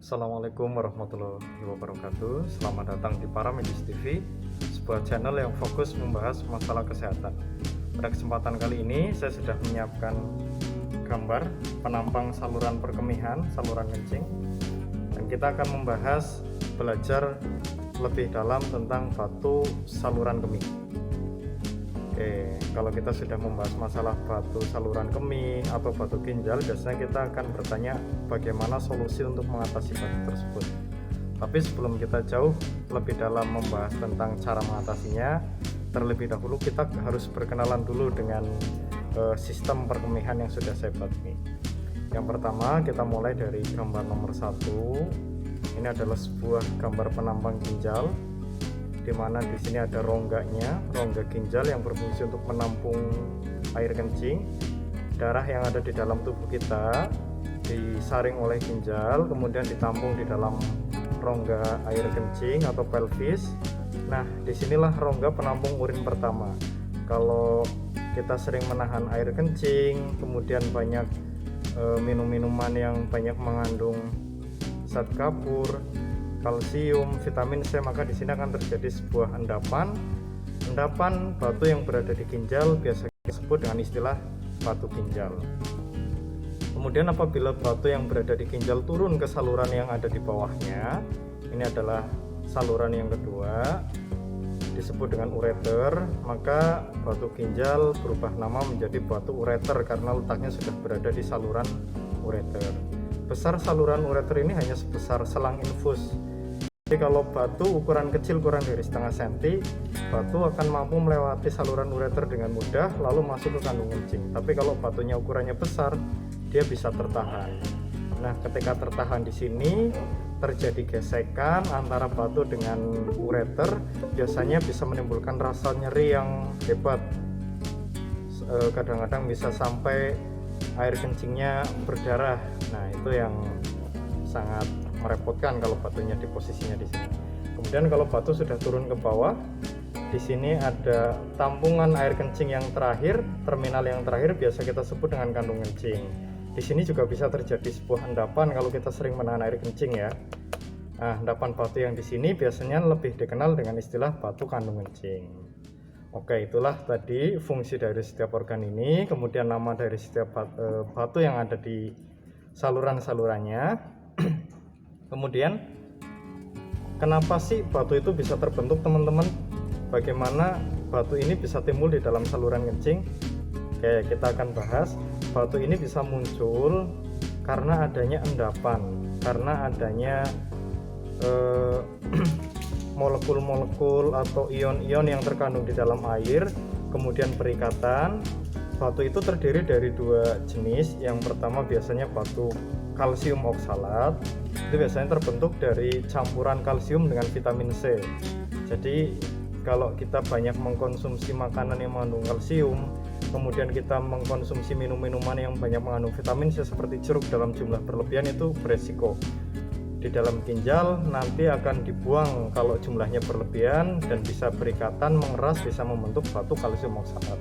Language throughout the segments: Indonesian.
Assalamualaikum warahmatullahi wabarakatuh. Selamat datang di Paramedis TV, sebuah channel yang fokus membahas masalah kesehatan. Pada kesempatan kali ini saya sudah menyiapkan gambar penampang saluran perkemihan, saluran kencing, dan kita akan belajar lebih dalam tentang batu saluran kemih. Oke, kalau kita sudah membahas masalah batu saluran kemih atau batu ginjal, biasanya kita akan bertanya bagaimana solusi untuk mengatasi batu tersebut. Tapi sebelum kita jauh lebih dalam membahas tentang cara mengatasinya, terlebih dahulu kita harus berkenalan dulu dengan sistem perkemihan yang sudah saya buat ini. Yang pertama, kita mulai dari gambar nomor 1. Ini adalah sebuah gambar penampang ginjal, di mana di sini ada rongga ginjal yang berfungsi untuk menampung air kencing. Darah yang ada di dalam tubuh kita disaring oleh ginjal, kemudian ditampung di dalam rongga air kencing atau pelvis. Nah, disinilah rongga penampung urin pertama. Kalau kita sering menahan air kencing, kemudian banyak minum-minuman yang banyak mengandung zat kapur, kalsium, vitamin C, maka di sini akan terjadi sebuah endapan batu yang berada di ginjal, biasa disebut dengan istilah batu ginjal. Kemudian apabila batu yang berada di ginjal turun ke saluran yang ada di bawahnya, ini adalah saluran yang kedua, disebut dengan ureter, maka batu ginjal berubah nama menjadi batu ureter karena letaknya sudah berada di saluran ureter. Besar saluran ureter ini hanya sebesar selang infus. Jadi kalau batu ukuran kecil kurang dari setengah senti, batu akan mampu melewati saluran ureter dengan mudah lalu masuk ke kandung kencing. Tapi kalau batunya ukurannya besar, dia bisa tertahan. Nah, ketika tertahan di sini terjadi gesekan antara batu dengan ureter, biasanya bisa menimbulkan rasa nyeri yang hebat. Kadang-kadang bisa sampai air kencingnya berdarah. Nah, itu yang sangat merepotkan kalau batunya di posisinya di sini. Kemudian kalau batu sudah turun ke bawah, di sini ada tampungan air kencing yang terakhir, terminal yang terakhir biasa kita sebut dengan kandung kencing. Di sini juga bisa terjadi sebuah endapan kalau kita sering menahan air kencing ya. Nah, endapan batu yang di sini biasanya lebih dikenal dengan istilah batu kandung kencing. Oke, itulah tadi fungsi dari setiap organ ini, kemudian nama dari setiap batu yang ada di saluran-salurannya. Kemudian kenapa sih batu itu bisa terbentuk, teman-teman? Bagaimana batu ini bisa timbul di dalam saluran kencing? Oke, kita akan bahas. Batu ini bisa muncul karena adanya endapan, karena adanya molekul-molekul atau ion-ion yang terkandung di dalam air, kemudian perikatan. Batu itu terdiri dari dua jenis. Yang pertama biasanya batu kalsium oksalat, itu biasanya terbentuk dari campuran kalsium dengan vitamin C. Jadi kalau kita banyak mengkonsumsi makanan yang mengandung kalsium, kemudian kita mengkonsumsi minum-minuman yang banyak mengandung vitamin C seperti jeruk dalam jumlah berlebihan, itu beresiko di dalam ginjal nanti akan dibuang kalau jumlahnya berlebihan dan bisa berikatan, mengeras, bisa membentuk batu kalsium oksalat.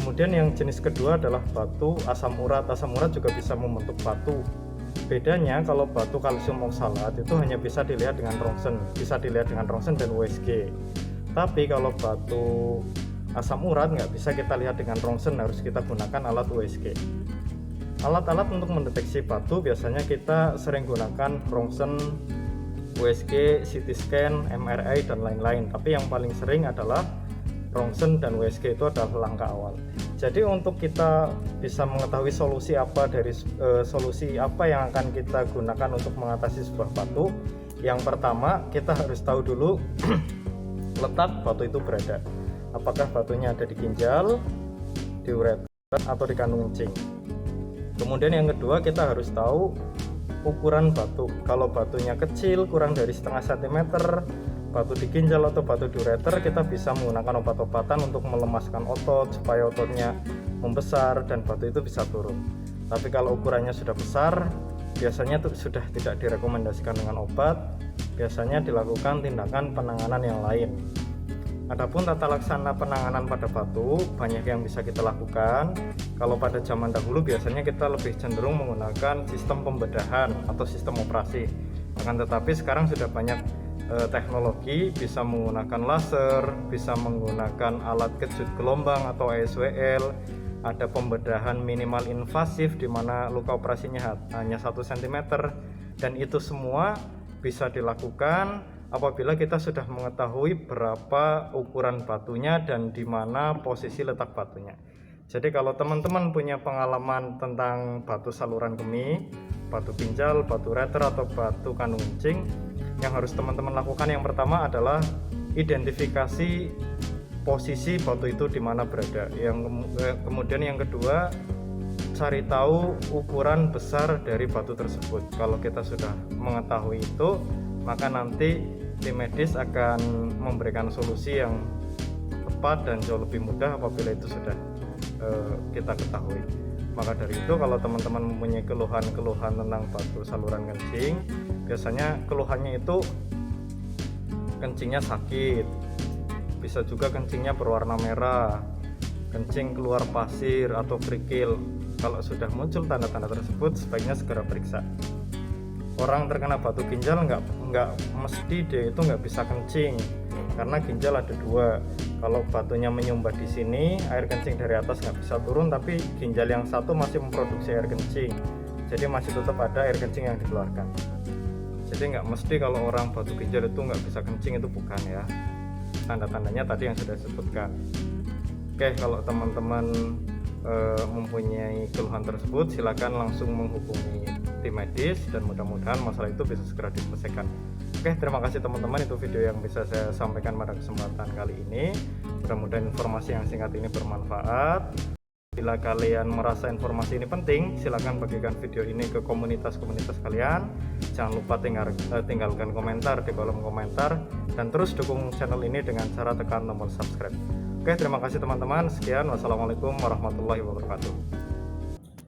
Kemudian yang jenis kedua adalah batu asam urat. Asam urat juga bisa membentuk batu. Bedanya kalau batu kalsium oksalat itu hanya bisa dilihat dengan rongsen, dan USG. Tapi kalau batu asam urat nggak bisa kita lihat dengan rongsen, harus kita gunakan alat USG. Alat-alat untuk mendeteksi batu biasanya kita sering gunakan rongsen, USG, CT scan, MRI, dan lain-lain. Tapi yang paling sering adalah rongsen dan USG, itu adalah langkah awal. Jadi untuk kita bisa mengetahui solusi apa yang akan kita gunakan untuk mengatasi sebuah batu, yang pertama kita harus tahu dulu letak batu itu berada. Apakah batunya ada di ginjal, di ureter, atau di kandung kencing. Kemudian yang kedua kita harus tahu ukuran batu. Kalau batunya kecil kurang dari setengah sentimeter, batu di ginjal atau batu di ureter, kita bisa menggunakan obat-obatan untuk melemaskan otot supaya ototnya membesar dan batu itu bisa turun. Tapi kalau ukurannya sudah besar, biasanya itu sudah tidak direkomendasikan dengan obat, biasanya dilakukan tindakan penanganan yang lain. Adapun tata laksana penanganan pada batu banyak yang bisa kita lakukan. Kalau pada zaman dahulu biasanya kita lebih cenderung menggunakan sistem pembedahan atau sistem operasi. Akan tetapi sekarang sudah banyak teknologi, bisa menggunakan laser, bisa menggunakan alat kejut gelombang atau ESWL, ada pembedahan minimal invasif di mana luka operasinya hanya 1 cm, dan itu semua bisa dilakukan apabila kita sudah mengetahui berapa ukuran batunya dan di mana posisi letak batunya. Jadi kalau teman-teman punya pengalaman tentang batu saluran kemih, batu ginjal, batu reter atau batu kandung kencing, yang harus teman-teman lakukan yang pertama adalah identifikasi posisi batu itu di mana berada. Kemudian yang kedua, cari tahu ukuran besar dari batu tersebut. Kalau kita sudah mengetahui itu, maka nanti tim medis akan memberikan solusi yang tepat dan jauh lebih mudah apabila itu sudah kita ketahui. Maka dari itu, kalau teman-teman mempunyai keluhan-keluhan tentang batu saluran kencing, biasanya keluhannya itu kencingnya sakit, bisa juga kencingnya berwarna merah, kencing keluar pasir atau kerikil. Kalau sudah muncul tanda-tanda tersebut, sebaiknya segera periksa. Orang terkena batu ginjal nggak mesti dia itu nggak bisa kencing, karena ginjal ada 2. Kalau batunya menyumbat di sini, air kencing dari atas nggak bisa turun, tapi ginjal yang satu masih memproduksi air kencing, jadi masih tetap ada air kencing yang dikeluarkan. Jadi nggak mesti kalau orang batu ginjal itu nggak bisa kencing, itu bukan ya. Tanda-tandanya tadi yang sudah disebutkan. Oke, kalau teman-teman mempunyai keluhan tersebut, silakan langsung menghubungi tim medis dan mudah-mudahan masalah itu bisa segera diselesaikan. Oke, terima kasih teman-teman, itu video yang bisa saya sampaikan pada kesempatan kali ini. Mudah-mudahan informasi yang singkat ini bermanfaat. Bila kalian merasa informasi ini penting, silakan bagikan video ini ke komunitas-komunitas kalian. Jangan lupa tinggalkan komentar di kolom komentar, dan terus dukung channel ini dengan cara tekan tombol subscribe. Oke, terima kasih teman-teman. Sekian, wassalamualaikum warahmatullahi wabarakatuh.